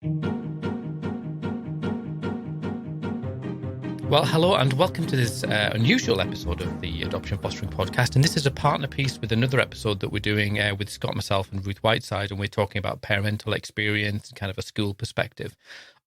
Well, hello and welcome to this unusual episode of the Adoption Fostering Podcast. And this is a partner piece with another episode that we're doing with Scott, myself and Ruth Whiteside. And we're talking about parental experience and kind of a school perspective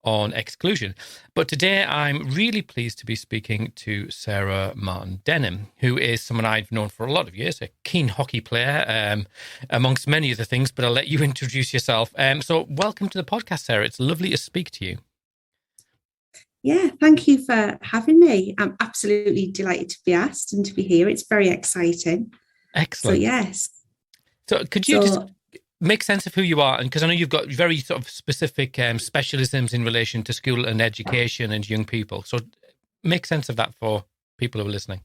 on exclusion. But today I'm really pleased to be speaking to Sarah Martin-Denham, who is someone I've known for a lot of years, a keen hockey player, amongst many other things. But I'll let you introduce yourself. So welcome to the podcast, Sarah. It's lovely to speak to you. Yeah, thank you for having me. I'm absolutely delighted to be asked and to be here. It's very exciting. Excellent. So, yes. So could you just make sense of who you are? And because I know you've got very sort of specific specialisms in relation to school and education and young people. So make sense of that for people who are listening.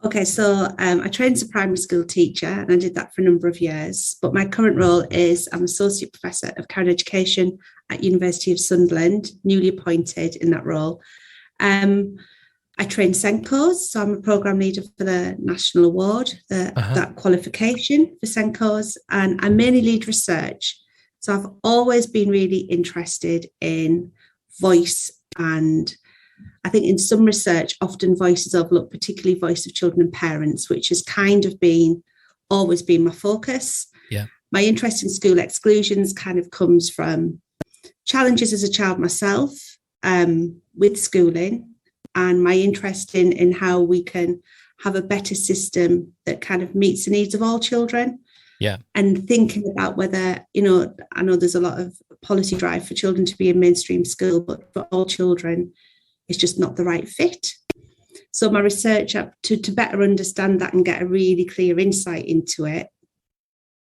Okay, so I trained as a primary school teacher and I did that for a number of years. But my current role is I'm Associate Professor of Caring Education at University of Sunderland, newly appointed in that role. I train SENCOs, so I'm a programme leader for the National Award, that qualification for SENCOs, and I mainly lead research. So I've always been really interested in voice, and I think in some research, often voice is overlooked, particularly voice of children and parents, which has kind of always been my focus. Yeah. My interest in school exclusions kind of comes from challenges as a child myself with schooling, and my interest in how we can have a better system that kind of meets the needs of all children. Yeah. And thinking about whether, I know there's a lot of policy drive for children to be in mainstream school, but for all children, it's just not the right fit. So my research to better understand that and get a really clear insight into it,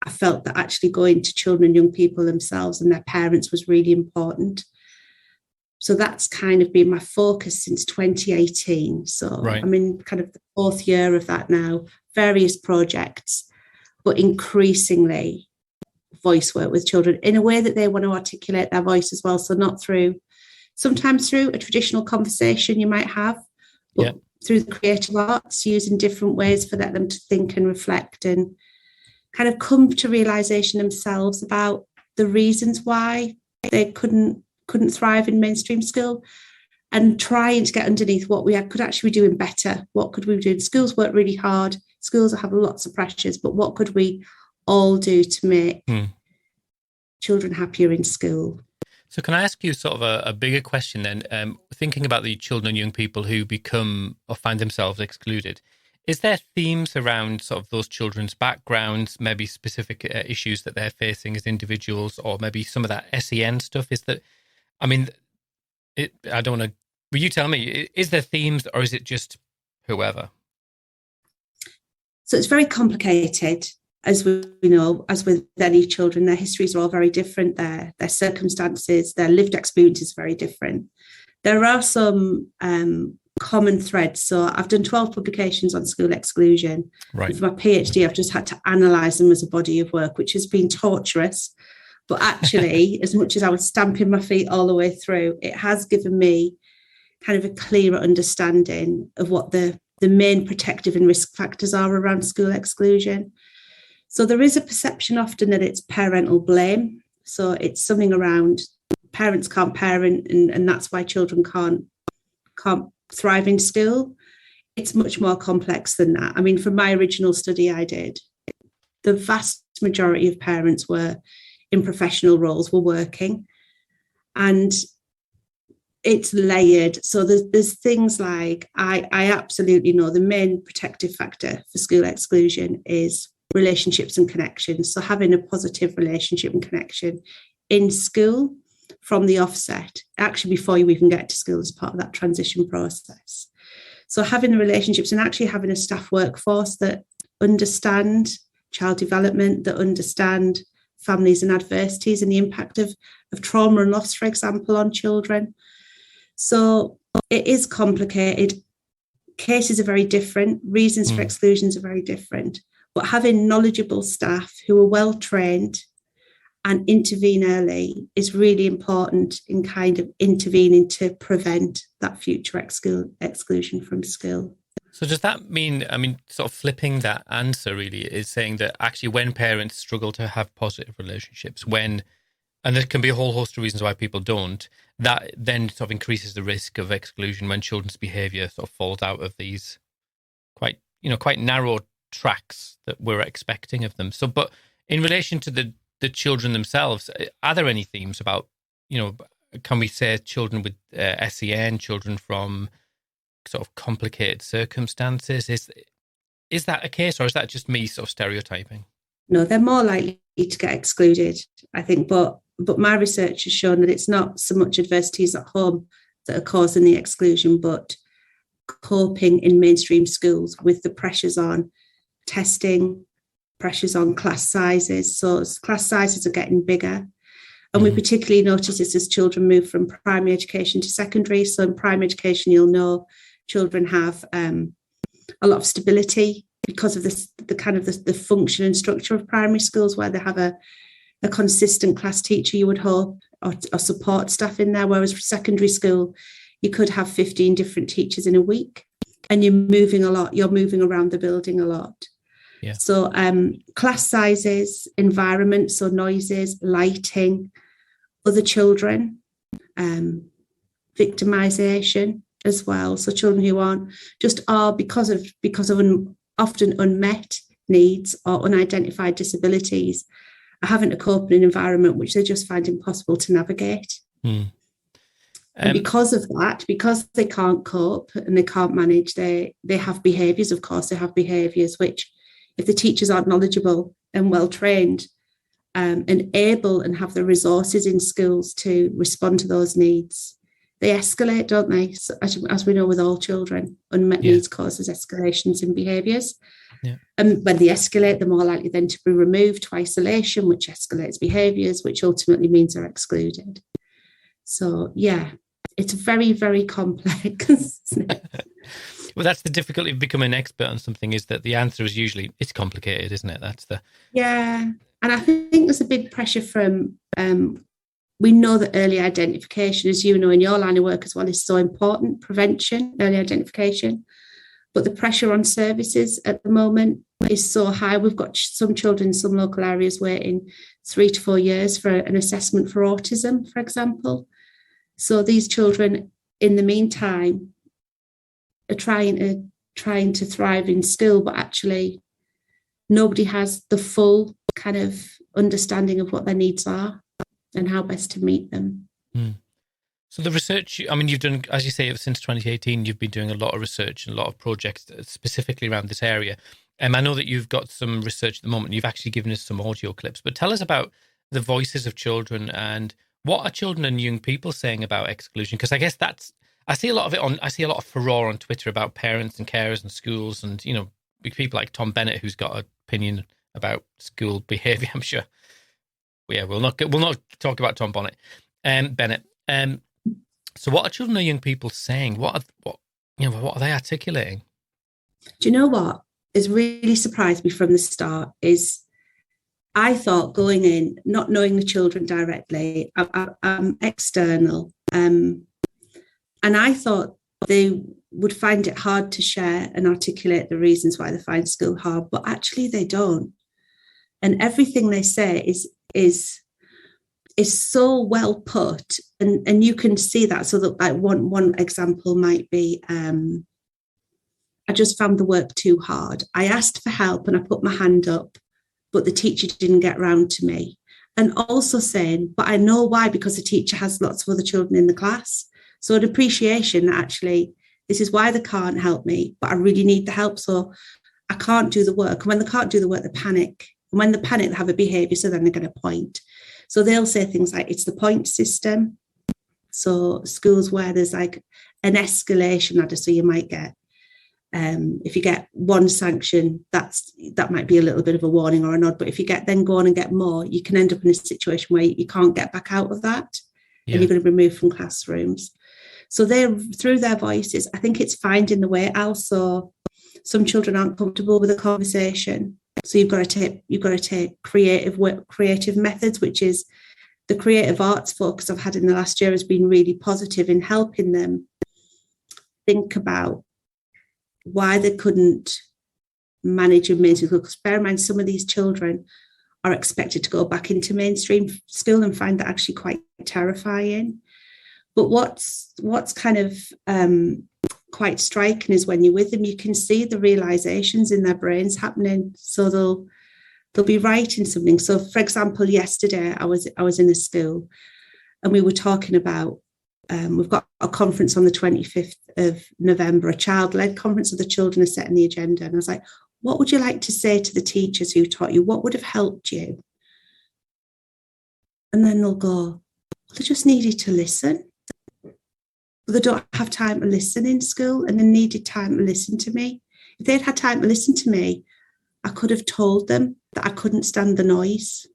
I felt that actually going to children and young people themselves and their parents was really important. So that's kind of been my focus since 2018. So right. I'm in kind of the fourth year of that now, various projects, but increasingly voice work with children in a way that they want to articulate their voice as well. So not sometimes through a traditional conversation you might have, but through the creative arts, using different ways for them to think and reflect and kind of come to realisation themselves about the reasons why they couldn't thrive in mainstream school, and trying to get underneath what we could actually be doing better. What could we be doing? Schools work really hard. Schools have lots of pressures, but what could we all do to make children happier in school? So can I ask you sort of a bigger question then? Thinking about the children and young people who become or find themselves excluded, is there themes around sort of those children's backgrounds, maybe specific issues that they're facing as individuals, or maybe some of that SEN stuff? I don't want to, will you tell me, is there themes or is it just whoever? So it's very complicated. As we know, as with any children, their histories are all very different. Their circumstances, their lived experiences are very different. There are some common threads. So I've done 12 publications on school exclusion. Right. For my PhD, I've just had to analyse them as a body of work, which has been torturous. But actually, as much as I was stamping my feet all the way through, it has given me kind of a clearer understanding of what the main protective and risk factors are around school exclusion. So there is a perception often that it's parental blame. So it's something around parents can't parent and that's why children can't thrive in school. It's much more complex than that. I mean, from my original study I did, the vast majority of parents were in professional roles, were working, and it's layered. So there's things like, I absolutely know the main protective factor for school exclusion is relationships and connections. So having a positive relationship and connection in school from the offset, actually before you even get to school as part of that transition process. So having the relationships and actually having a staff workforce that understand child development, that understand families and adversities and the impact of trauma and loss, for example, on children. So it is complicated. Cases are very different. Reasons for exclusions are very different. But having knowledgeable staff who are well trained and intervene early is really important in kind of intervening to prevent that future exclusion from school. So does that mean, sort of flipping that answer really is saying that actually when parents struggle to have positive relationships, when And there can be a whole host of reasons why people don't. That then sort of increases the risk of exclusion when children's behaviour sort of falls out of these quite narrow tracks that we're expecting of them. So, but in relation to the children themselves, are there any themes about, can we say children with SEN, children from sort of complicated circumstances? Is that a case, or is that just me sort of stereotyping? No, they're more likely to get excluded, I think. But my research has shown that it's not so much adversities at home that are causing the exclusion, but coping in mainstream schools with the pressures on testing, pressures on class sizes. So class sizes are getting bigger. And we particularly notice this as children move from primary education to secondary. So in primary education, you'll know children have a lot of stability because of the function and structure of primary schools, where they have a consistent class teacher, you would hope, or support staff in there. Whereas for secondary school, you could have 15 different teachers in a week, and you're moving a lot. You're moving around the building a lot. Yeah. So class sizes, environment, so noises, lighting, other children, victimisation as well. So children who aren't just are because of often unmet needs or unidentified disabilities are having to cope in an environment which they just find impossible to navigate. And because of that, because they can't cope and they can't manage, they have behaviours, of course, they have behaviours which, if the teachers aren't knowledgeable and well trained and able and have the resources in schools to respond to those needs, they escalate, don't they? So, as we know with all children, unmet needs causes escalations in behaviours. Yeah. And when they escalate, they're more likely then to be removed to isolation, which escalates behaviours, which ultimately means they're excluded. So, yeah, it's very, very complex, isn't it? Well, that's the difficulty of becoming an expert on something, is that the answer is usually, it's complicated, isn't it? That's the... Yeah. And I think there's a big pressure from, we know that early identification, as you know, in your line of work as well, is so important, prevention, early identification. But the pressure on services at the moment is so high. We've got some children in some local areas waiting 3 to 4 years for an assessment for autism, for example. So these children, in the meantime, are trying to thrive in school, but actually nobody has the full kind of understanding of what their needs are and how best to meet them. So the research, I mean, you've done, as you say, since 2018, you've been doing a lot of research and a lot of projects specifically around this area. I know that you've got some research at the moment. You've actually given us some audio clips, but tell us about the voices of children and what are children and young people saying about exclusion? Because I guess I see a lot of furore on Twitter about parents and carers and schools and, people like Tom Bennett, who's got an opinion about school behaviour, I'm sure. Yeah, we'll not talk about Tom Bennett. So what are children or young people saying? What are they articulating? Do you know what has really surprised me from the start is I thought going in, not knowing the children directly, I'm external, and I thought they would find it hard to share and articulate the reasons why they find school hard, but actually they don't. And everything they say is so well put, and you can see that. So that, like, one example might be, I just found the work too hard. I asked for help and I put my hand up, but the teacher didn't get round to me. And also saying, but I know why, because the teacher has lots of other children in the class. So an appreciation that actually this is why they can't help me, but I really need the help. So I can't do the work. And when they can't do the work, they panic. And when they panic, they have a behaviour, so then they're going to point. So they'll say things like, it's the point system. So schools where there's like an escalation ladder, so you might get, if you get one sanction, that might be a little bit of a warning or a nod. But if you go on and get more, you can end up in a situation where you can't get back out of that, and you're going to be removed from classrooms. So they're, through their voices, I think it's finding the way. Also, some children aren't comfortable with a conversation. So you've got to take creative methods, which is the creative arts focus I've had in the last year has been really positive in helping them think about why they couldn't manage a mainstream school. Because bear in mind, some of these children are expected to go back into mainstream school and find that actually quite terrifying. But what's kind of quite striking is when you're with them, you can see the realizations in their brains happening. So they'll be writing something. So, for example, yesterday I was in a school and we were talking about, we've got a conference on the 25th of November, a child-led conference, so the children are setting the agenda. And I was like, what would you like to say to the teachers who taught you? What would have helped you? And then they'll go, they just needed to listen. They don't have time to listen in school, and they needed time to listen to me. If they'd had time to listen to me, I could have told them that I couldn't stand the noise.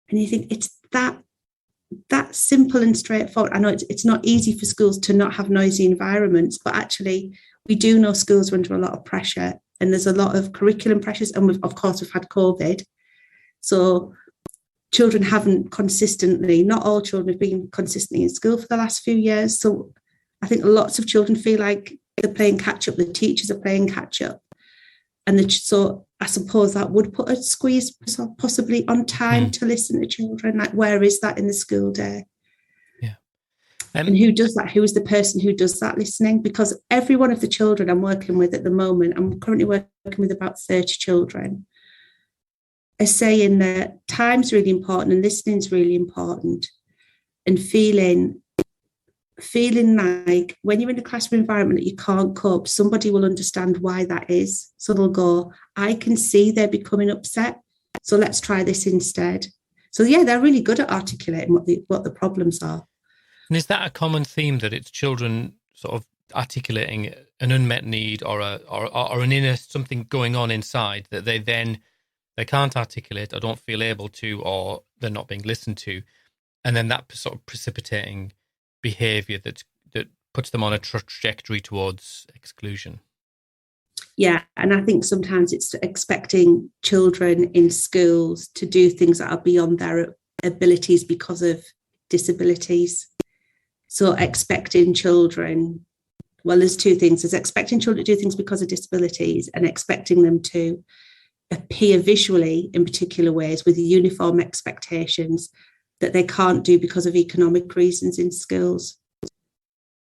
And you think it's that simple and straightforward. I know it's not easy for schools to not have noisy environments, but actually we do know schools are under a lot of pressure, and there's a lot of curriculum pressures. And we've had COVID. So children haven't consistently, not all children have been consistently in school for the last few years. So I think lots of children feel like they're playing catch up. The teachers are playing catch up. And so I suppose that would put a squeeze possibly on time to listen to children. Like, where is that in the school day? Yeah. And who does that? Who is the person who does that listening? Because every one of the children I'm working with at the moment, I'm currently working with about 30 children, are saying that time's really important and listening's really important, and feeling like when you're in a classroom environment that you can't cope, somebody will understand why that is. So they'll go, I can see they're becoming upset, so let's try this instead. So yeah, they're really good at articulating what the problems are. And is that a common theme, that it's children sort of articulating an unmet need or an inner something going on inside that they can't articulate or don't feel able to, or they're not being listened to, and then that sort of precipitating behaviour that puts them on a trajectory towards exclusion? Yeah, and I think sometimes it's expecting children in schools to do things that are beyond their abilities because of disabilities. So expecting children, well, there's two things. There's expecting children to do things because of disabilities, and expecting them to appear visually in particular ways with uniform expectations that they can't do because of economic reasons in schools.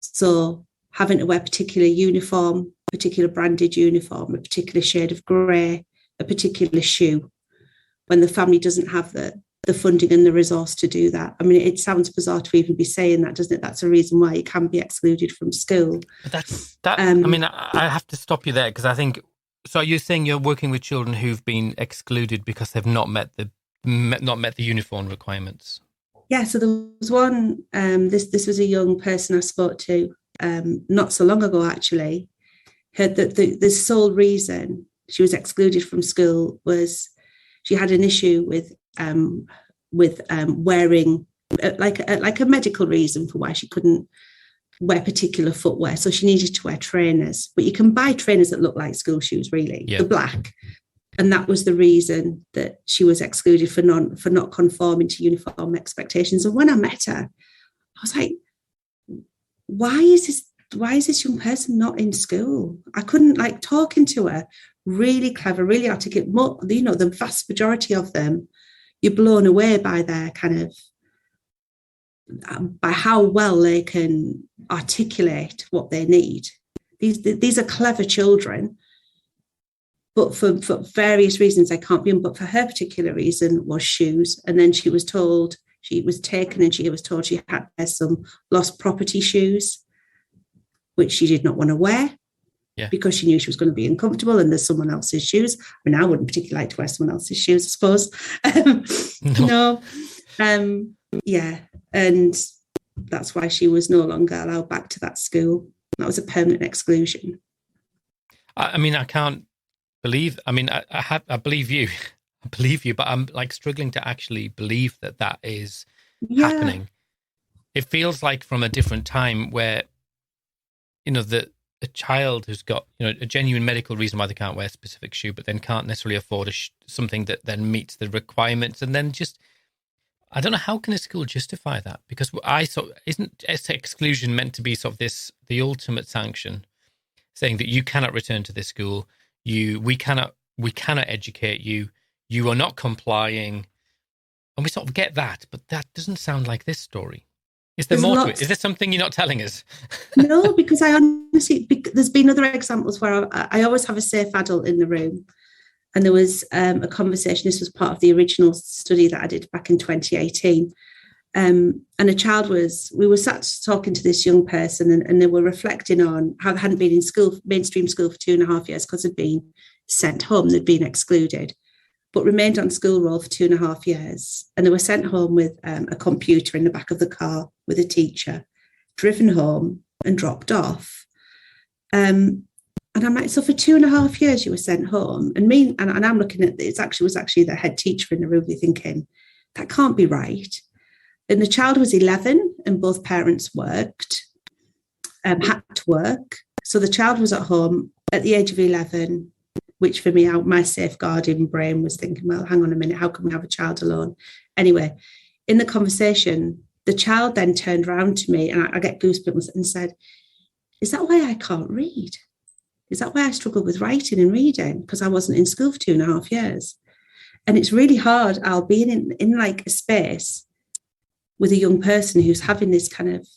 So having to wear particular uniform, particular branded uniform, a particular shade of grey, a particular shoe, when the family doesn't have the funding and the resource to do that. I mean, it sounds bizarre to even be saying that, doesn't it? That's a reason why you can be excluded from school. But I mean, I have to stop you there, because I think, so you're saying you're working with children who've been excluded because they've not met the uniform requirements? Yeah, so there was one, this was a young person I spoke to not so long ago, actually. Heard that the sole reason she was excluded from school was she had an issue with wearing, like a medical reason for why she couldn't wear particular footwear. So she needed to wear trainers, but you can buy trainers that look like school shoes, really. They're black. And that was the reason that she was excluded for not conforming to uniform expectations. And when I met her, I was like, why is this young person not in school? I couldn't, like, talking to her, really clever, really articulate. The vast majority of them, you're blown away by their kind of, by how well they can articulate what they need. These are clever children, but for various reasons they can't be in. But for her particular reason was shoes. And then she was told, she was taken and she was told she had to wear some lost property shoes, which she did not want to wear. Yeah. Because she knew she was going to be uncomfortable and there's someone else's shoes. I mean, I wouldn't particularly like to wear someone else's shoes, I suppose. No. Yeah. And that's why she was no longer allowed back to that school. That was a permanent exclusion. I mean, I can't believe, I mean, I believe you. I believe you, but I'm like struggling to actually believe that is happening. It feels like from a different time where, a child who's got, a genuine medical reason why they can't wear a specific shoe, but then can't necessarily afford something that then meets the requirements. And then just, I don't know, how can a school justify that? Because isn't exclusion meant to be sort of the ultimate sanction, saying that you cannot return to this school, we cannot educate you, you are not complying. And we sort of get that, but that doesn't sound like this story. Is there more to it? Is there something you're not telling us? No, because I honestly, there's been other examples where I always have a safe adult in the room. And there was a conversation, this was part of the original study that I did back in 2018. And we were sat talking to this young person, and they were reflecting on how they hadn't been in school, mainstream school, for 2.5 years because they'd been sent home, they'd been excluded, but remained on school roll for 2.5 years. And they were sent home with a computer in the back of the car with a teacher, driven home and dropped off. And I'm like, so for 2.5 years you were sent home, and I'm looking at it, was actually the head teacher in the room, thinking that can't be right. And the child was 11, and both parents worked, had to work. So the child was at home at the age of 11, which for me, my safeguarding brain was thinking, well, hang on a minute, how can we have a child alone? Anyway, in the conversation, the child then turned around to me, and I get goosebumps, and said, is that why I can't read? Is that why I struggle with writing and reading? Because I wasn't in school for 2.5 years. And it's really hard, Al, being in like a space with a young person who's having this kind of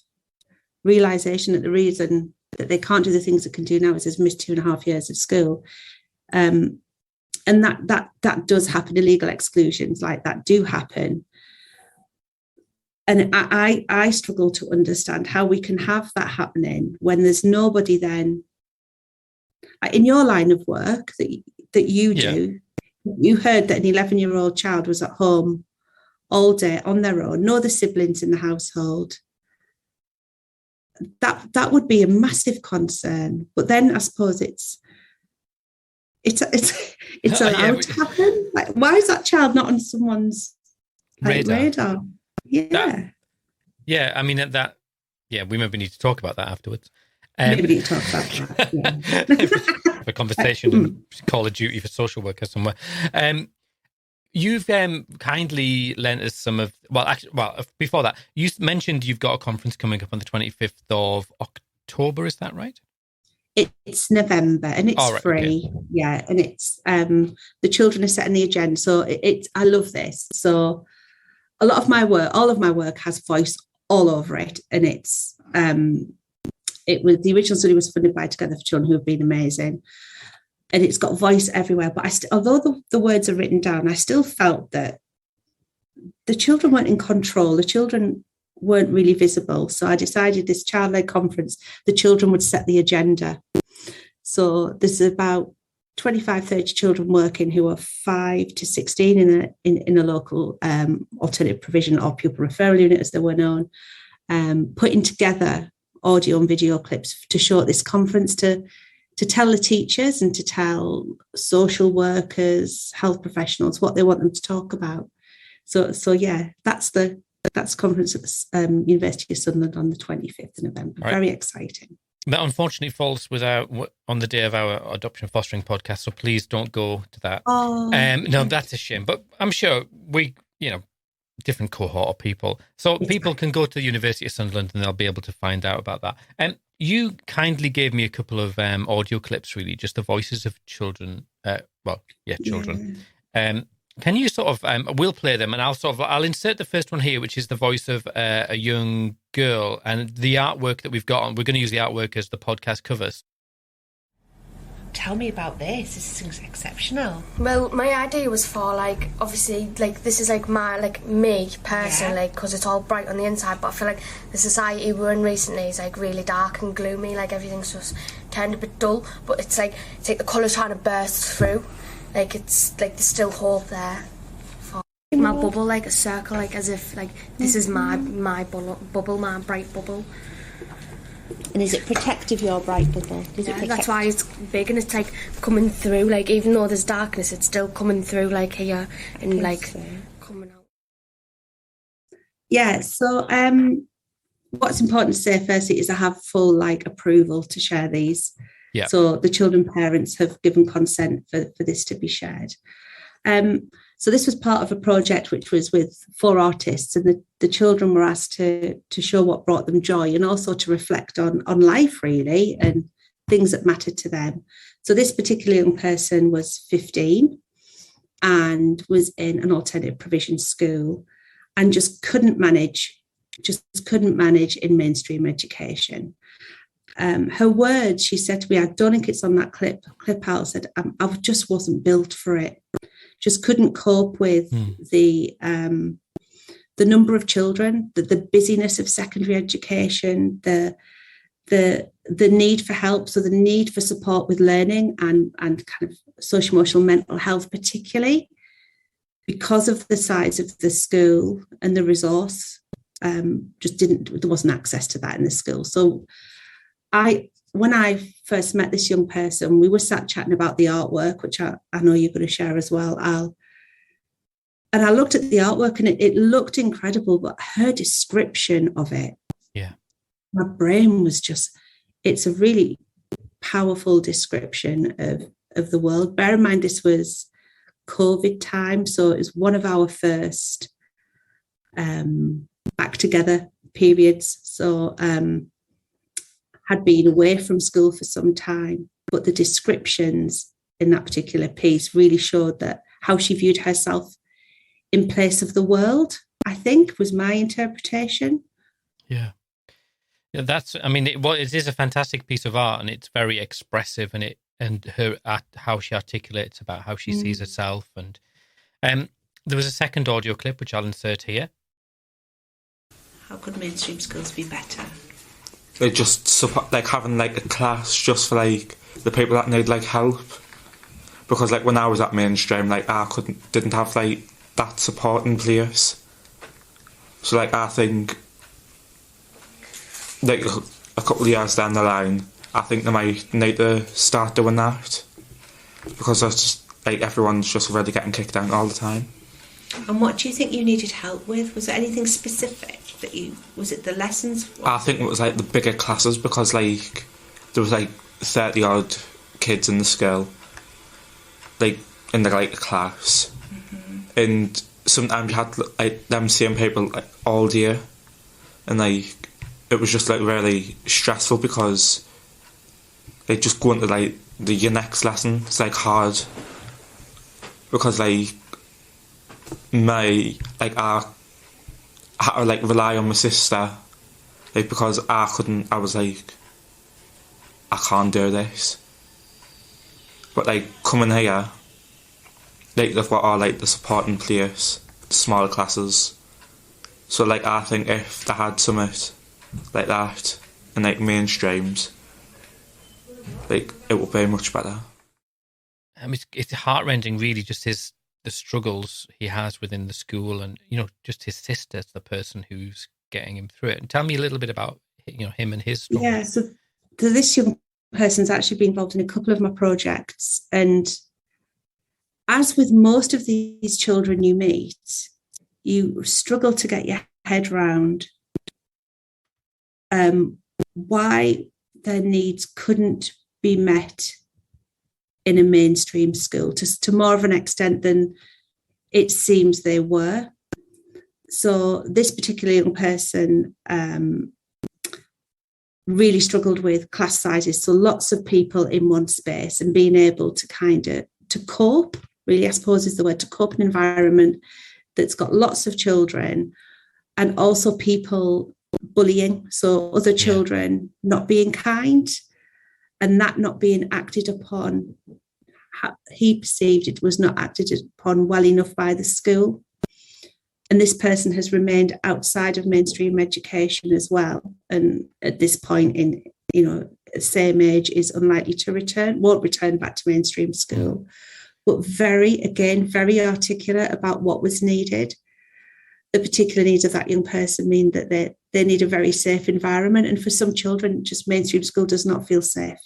realization that the reason that they can't do the things they can do now is they've missed 2.5 years of school. And that does happen. Illegal exclusions like that do happen. And I struggle to understand how we can have that happening when there's nobody then in your line of work that you do. You heard that an 11-year-old child was at home all day on their own, no other siblings in the household. That would be a massive concern. But then I suppose it's allowed to happen. Like, why is that child not on someone's radar? Yeah, I mean that. Yeah, we maybe need to talk about that afterwards. Maybe we need to talk about that. Yeah. For conversation and Call of Duty for social worker somewhere. You've kindly lent us some of, before that, you mentioned you've got a conference coming up on the 25th of October, is that right? It's November, and it's free. Okay. Yeah, and it's the children are setting the agenda. So I love this. So a lot of my work, all of my work has voice all over it, and it was the original study was funded by Together for Children, who have been amazing. And it's got voice everywhere. But although the words are written down, I still felt that the children weren't in control. The children weren't really visible. So I decided this child-led conference, the children would set the agenda. So there's about 25, 30 children working who are 5 to 16 in a local alternative provision or pupil referral unit, as they were known, putting together audio and video clips to show at this conference to tell the teachers and to tell social workers, health professionals what they want them to talk about. So yeah, that's conference at the University of Sunderland on the 25th of November. Right. Very exciting. That unfortunately falls on the day of our adoption fostering podcast, so please don't go to that. No, that's a shame. But I'm sure different cohort of people. So people can go to the University of Sunderland and they'll be able to find out about that. You kindly gave me a couple of audio clips, really, just the voices of children. Children. Yeah. Can you sort of, we'll play them, and I'll insert the first one here, which is the voice of a young girl, and the artwork that we've got on. We're going to use the artwork as the podcast covers. Tell me about this. This is exceptional. Well, my idea was for, obviously, this is, me, personally, because it's all bright on the inside, but I feel like the society we're in recently is, really dark and gloomy, everything's just turned a bit dull, but it's like the colours trying to burst through, it's, there's still hope there. My bubble, a circle, as if, this is my bubble, my bright bubble. And is it protective, your bright bubble? That's why it's big, and it's coming through. Even though there's darkness, it's still coming through here and coming out. Yeah. So what's important to say firstly is I have full approval to share these. Yeah. So the children parents have given consent for this to be shared. So this was part of a project which was with 4 artists, and the children were asked to show what brought them joy and also to reflect on life, really, and things that mattered to them. So this particular young person was 15, and was in an alternative provision school and just couldn't manage in mainstream education. Her words, she said to me, I don't think it's on that clip out, said, I just wasn't built for it. Just couldn't cope with the number of children, the busyness of secondary education, the need for help, so the need for support with learning and kind of social emotional mental health, particularly because of the size of the school and the resource, there wasn't access to that in the school. So when I first met this young person, we were sat chatting about the artwork, which I know you're going to share as well, Al. And I looked at the artwork and it looked incredible, but her description of it, my brain was just, it's a really powerful description of the world. Bear in mind, this was COVID time, so it was one of our first back together periods. So had been away from school for some time, but the descriptions in that particular piece really showed that how she viewed herself in place of the world, I think, was my interpretation. Yeah, that's, I mean, it is a fantastic piece of art, and it's very expressive, and her how she articulates about how she sees herself. And there was a second audio clip which I'll insert here. How could mainstream schools be better? They just support, like having like a class just for like the people that need like help, because like when I was at mainstream, like I didn't have like that support in place. So like I think like a couple of years down the line, I think they might need to start doing that, because that's just like everyone's just really getting kicked out all the time. And what do you think you needed help with? Was there anything specific was it the lessons? I think it was like the bigger classes, because like there was like 30 odd kids in the school, like in the like class, and sometimes you had like them same people like all day, and like it was just like really stressful, because like just going to like your next lesson, it's like hard, because like I had to like rely on my sister, like because I was like, I can't do this. But like coming here, like they've got all like the support in place, the smaller classes. So like I think if they had something like that in like mainstreams, like it would be much better. I mean, it's heart-rending, really, just the struggles he has within the school, and just his sister, the person who's getting him through it. And tell me a little bit about him and his story. Yeah, so this young person's actually been involved in a couple of my projects, and as with most of these children you meet, you struggle to get your head around why their needs couldn't be met in a mainstream school, to more of an extent than it seems they were. So this particular young person really struggled with class sizes, so lots of people in one space, and being able to to cope, really, I suppose is the word, to cope in an environment that's got lots of children, and also people bullying, so other children not being kind, and that not being acted upon. He perceived it was not acted upon well enough by the school. And this person has remained outside of mainstream education as well. And at this point in, same age, is unlikely to won't return back to mainstream school. But very articulate about what was needed. The particular needs of that young person mean that they need a very safe environment. And for some children, just mainstream school does not feel safe,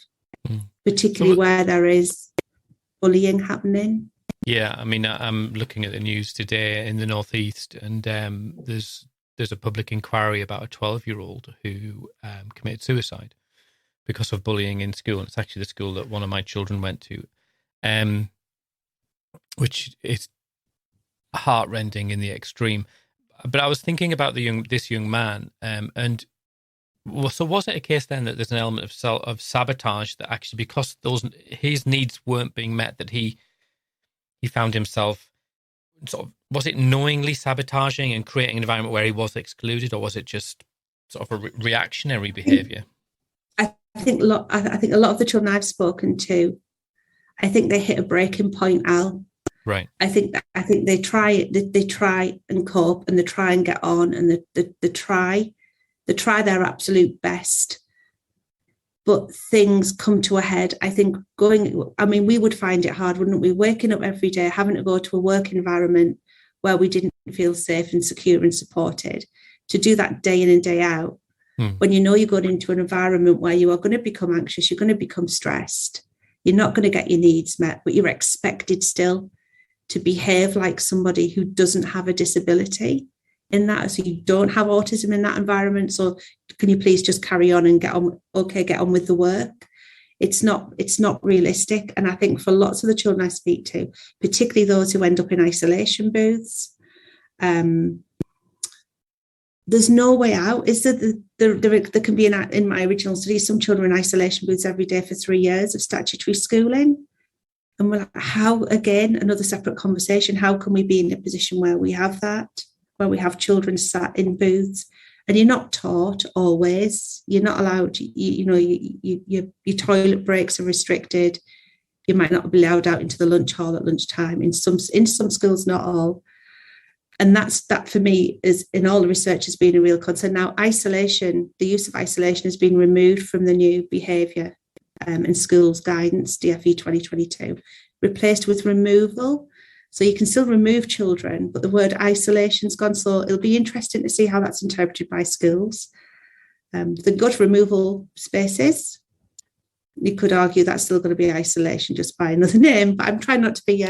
particularly where there is bullying happening. Yeah, I mean, I'm looking at the news today in the Northeast, and there's a public inquiry about a 12-year-old who committed suicide because of bullying in school. And it's actually the school that one of my children went to, which is heartrending in the extreme. But I was thinking about this young man, and so was it a case then that there's an element of sabotage, that actually because his needs weren't being met, that he he found himself sort of, was it knowingly sabotaging and creating an environment where he was excluded, or was it just sort of a reactionary behaviour? I think a lot of the children I've spoken to, I think they hit a breaking point, Al. Right. I think they try and cope, and they try and get on, and they try their absolute best, but things come to a head. I think we would find it hard, wouldn't we? Waking up every day, having to go to a work environment where we didn't feel safe and secure and supported, to do that day in and day out. When you know you're going into an environment where you are going to become anxious, you're going to become stressed, you're not going to get your needs met, but you're expected still to behave like somebody who doesn't have a disability in that. So you don't have autism in that environment. So can you please just carry on and get on with the work? It's not realistic. And I think for lots of the children I speak to, particularly those who end up in isolation booths, there's no way out. Is that there can be, in my original study, some children in isolation booths every day for 3 years of statutory schooling. And we're like, how, again, another separate conversation, how can we be in a position where we have that, where we have children sat in booths, and you're not taught always, you're not allowed, your toilet breaks are restricted, you might not be allowed out into the lunch hall at lunchtime, in some schools, not all. And that for me is, in all the research, has been a real concern. Now, isolation, the use of isolation has been removed from the new behaviour in schools guidance, DFE 2022, replaced with removal. So you can still remove children, but the word isolation's gone. So it'll be interesting to see how that's interpreted by schools. The good removal spaces, you could argue that's still going to be isolation just by another name, but I'm trying not to be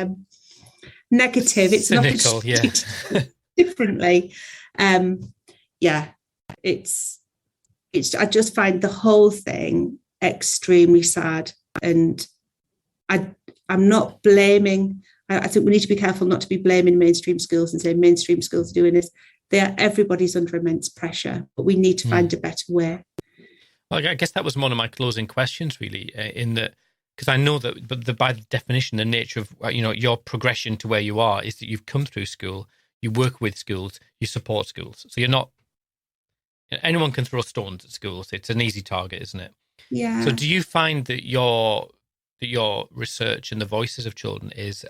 negative. It's cynical, not differently. It's I just find the whole thing extremely sad, and I'm not blaming. I think we need to be careful not to be blaming mainstream schools and saying mainstream schools are doing this. Everybody's under immense pressure, but we need to find a better way. Well, I guess that was one of my closing questions, really, in that, because I know that, but by definition, the nature of your progression to where you are is that you've come through school, you work with schools, you support schools. So you're not, anyone can throw stones at schools. It's an easy target, isn't it? Yeah. So do you find that your research and the voices of children is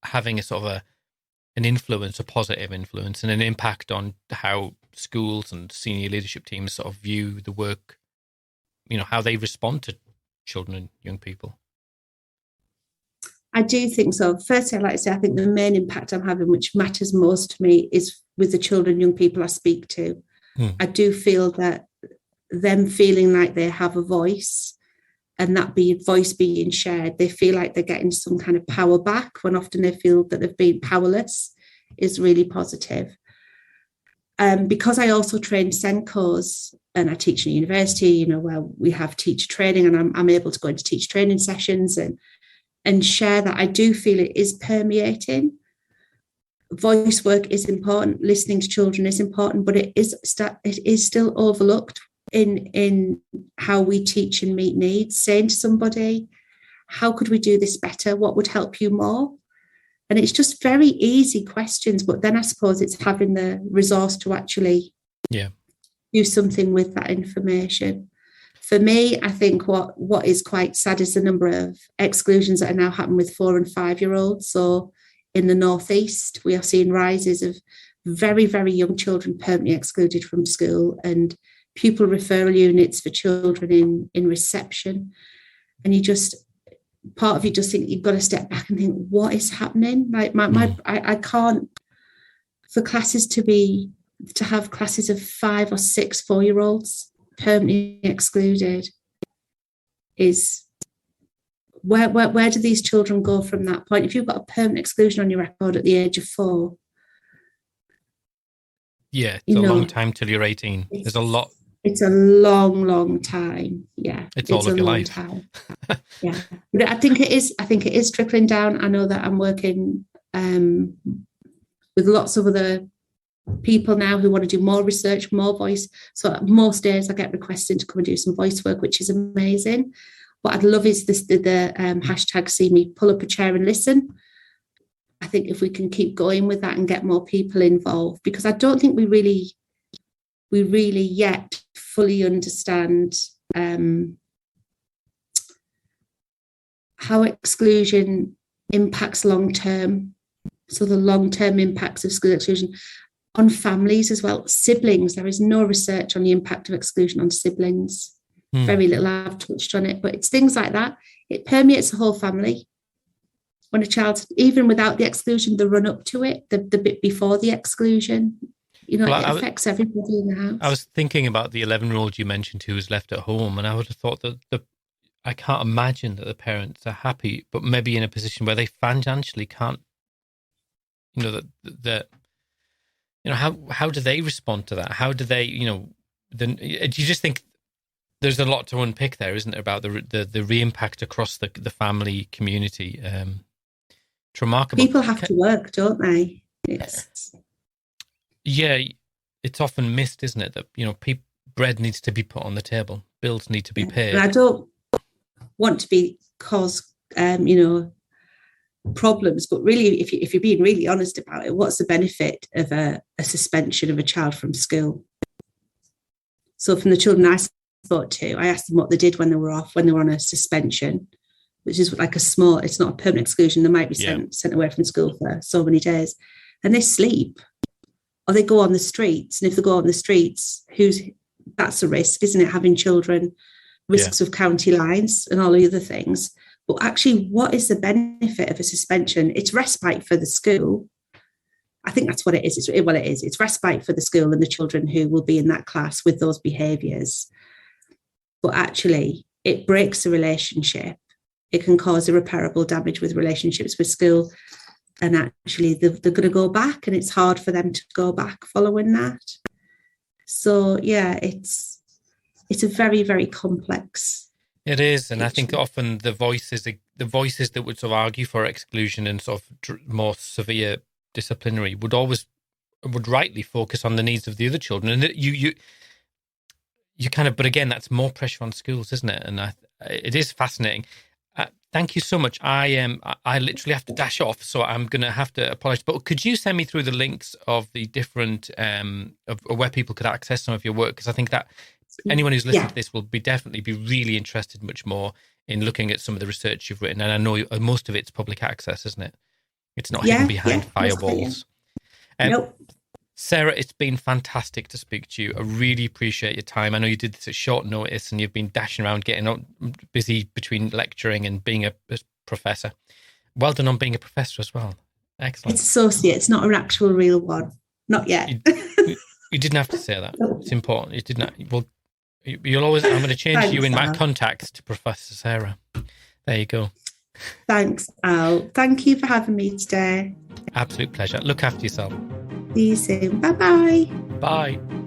having a sort of an influence, a positive influence, and an impact on how schools and senior leadership teams sort of view the work, how they respond to children and young people? I do think so. Firstly, I'd like to say I think the main impact I'm having, which matters most to me, is with the children and young people I speak to. I do feel that them feeling like they have a voice, and that voice being shared, they feel like they're getting some kind of power back, when often they feel that they've been powerless, is really positive. Because I also train Senkos, and I teach in a university, where we have teacher training, and I'm able to go into teacher training sessions and share that. I do feel it is permeating. Voice work is important, listening to children is important, but it is still overlooked in how we teach and meet needs. Saying to somebody, how could we do this better? What would help you more? And it's just very easy questions, but then I suppose it's having the resource to actually do something with that information. For me, I think what is quite sad is the number of exclusions that are now happening with 4 and 5-year-olds. So in the Northeast, we are seeing rises of very, very young children permanently excluded from school, and pupil referral units for children in reception. And part of you just think you've got to step back and think, what is happening? Like I can't, for classes to have classes of 5 or 6 4-year-olds permanently excluded, is where do these children go from that point? If you've got a permanent exclusion on your record at the age of 4, it's a long time till you're 18. There's a lot. It's a long, long time. Yeah, it's all of your life. Time. Yeah, but I think it is trickling down. I know that I'm working with lots of other people now who want to do more research, more voice. So most days I get requested to come and do some voice work, which is amazing. What I'd love is the hashtag see me pull up a chair and listen. I think if we can keep going with that and get more people involved, because I don't think we really yet fully understand how exclusion impacts long term. So the long term impacts of school exclusion on families as well. Siblings, there is no research on the impact of exclusion on siblings. Very little I've touched on it, but it's things like that. It permeates the whole family. When a child, even without the exclusion, the run up to it, the bit before the exclusion, it affects everybody in the house. I was thinking about the 11-year-old you mentioned who was left at home, and I would have thought that I can't imagine that the parents are happy, but maybe in a position where they financially can't, how do they respond to that? How do they, do you just think there's a lot to unpick there, isn't there, about the re-impact across the family community? It's remarkable. People have to work, don't they? Yeah, it's often missed, isn't it, that bread needs to be put on the table, bills need to be paid. And I don't want to cause problems, but really, if you're being really honest about it, what's the benefit of a suspension of a child from school? So from the children I spoke to, I asked them what they did when they were on a suspension, which is like it's not a permanent exclusion. They might be sent away from school for so many days, and they sleep or they go on the streets. And if they go on the streets, that's a risk, isn't it? Having children, risks of county lines and all the other things. But actually, what is the benefit of a suspension? It's respite for the school. I think that's what it is. It's respite for the school and the children who will be in that class with those behaviours. But actually, it breaks the relationship. It can cause irreparable damage with relationships with school. And actually, they're going to go back, and it's hard for them to go back following that. So, yeah, it's a very, very complex. It is, and I think often the voices that would sort of argue for exclusion and sort of more severe disciplinary would rightly focus on the needs of the other children, and you kind of. But again, that's more pressure on schools, isn't it? And it is fascinating. Thank you so much. I literally have to dash off, so I'm going to have to apologise. But could you send me through the links of the different of where people could access some of your work? Because I think that anyone who's listening to this will definitely be really interested much more in looking at some of the research you've written. And I know most of it's public access, isn't it? It's not hidden behind firewalls. Nope. Sarah, it's been fantastic to speak to you. I really appreciate your time. I know you did this at short notice and you've been dashing around, getting busy between lecturing and being a professor. Well done on being a professor as well. Excellent. It's associate. It's not an actual real one. Not yet. You didn't have to say that. It's important. You did not. Well, you'll always. I'm going to change you in my contacts to Professor Sarah. There you go. Thanks, Al. Thank you for having me today. Absolute pleasure. Look after yourself. See you soon. Bye-bye. Bye.